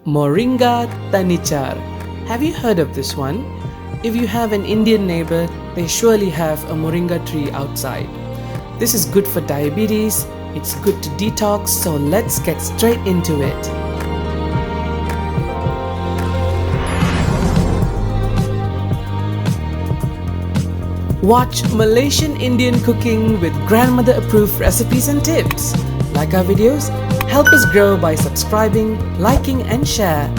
Moringa Thannicar. Have you heard of this one? If you have an Indian neighbor, they surely have a moringa tree outside. This is good for diabetes, it's good to detox, so let's get straight into it. Watch Malaysian Indian cooking with grandmother approved recipes and tips. Like our videos? Help us grow by subscribing, liking and share.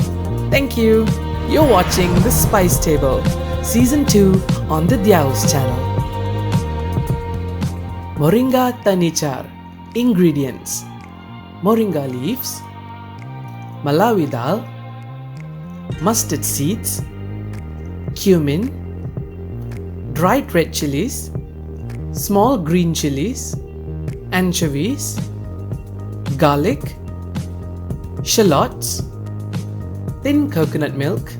Thank you. You're watching The Spice Table, Season 2 on the Diao's channel. Moringa Thannicar. Ingredients: moringa leaves, Malawi dal, mustard seeds, cumin, dried red chilies, small green chilies, anchovies, garlic, shallots, thin coconut milk,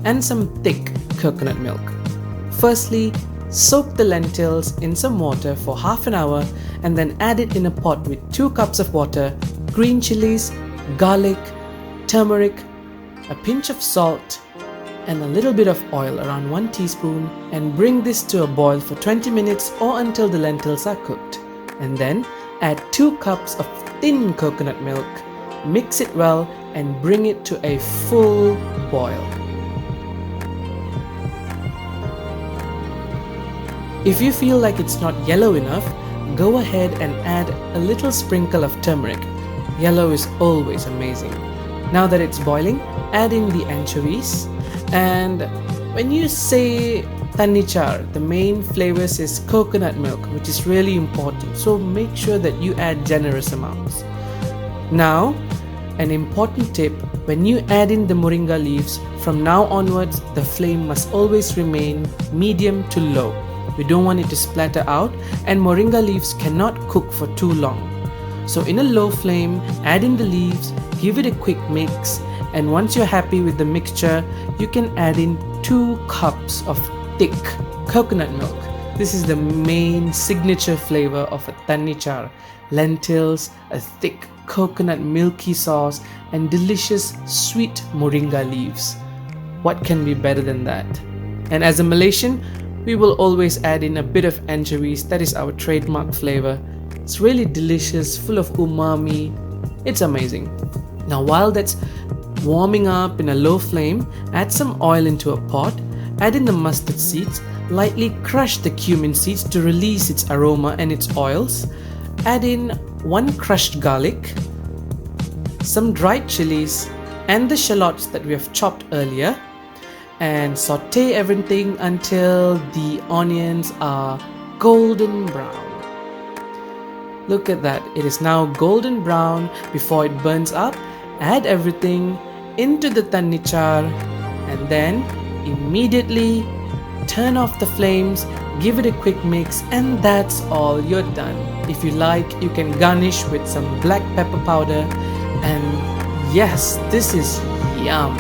and some thick coconut milk. Firstly, soak the lentils in some water for half an hour and then add it in a pot with 2 cups of water, green chilies, garlic, turmeric, a pinch of salt, and a little bit of oil, around 1 teaspoon, and bring this to a boil for 20 minutes or until the lentils are cooked. And then add 2 cups of thin coconut milk, mix it well and bring it to a full boil. If you feel like it's not yellow enough, go ahead and add a little sprinkle of turmeric. Yellow is always amazing. Now that it's boiling, add in the anchovies. And when you say Thannicar, the main flavors is coconut milk, which is really important, so make sure that you add generous amounts. Now, an important tip: when you add in the moringa leaves, from now onwards the flame must always remain medium to low. We don't want it to splatter out, and moringa leaves cannot cook for too long. So in a low flame, add in the leaves, give it a quick mix, and once you're happy with the mixture, you can add in 2 cups of thick coconut milk. This is the main signature flavor of a Thannicar: lentils, a thick coconut milky sauce, and delicious sweet moringa leaves. What can be better than that? And as a Malaysian, we will always add in a bit of anchovies. That is our trademark flavor. It's really delicious, full of umami. It's amazing. Now while that's warming up in a low flame, add some oil into a pot, add in the mustard seeds, lightly crush the cumin seeds to release its aroma and its oils, add in 1 crushed garlic, some dried chilies and the shallots that we have chopped earlier, and saute everything until the onions are golden brown. Look at that, it is now golden brown. Before it burns up, add everything into the Thannicar and then immediately turn off the flames, give it a quick mix, and that's all, you're done. If you like, you can garnish with some black pepper powder, and yes, this is yum.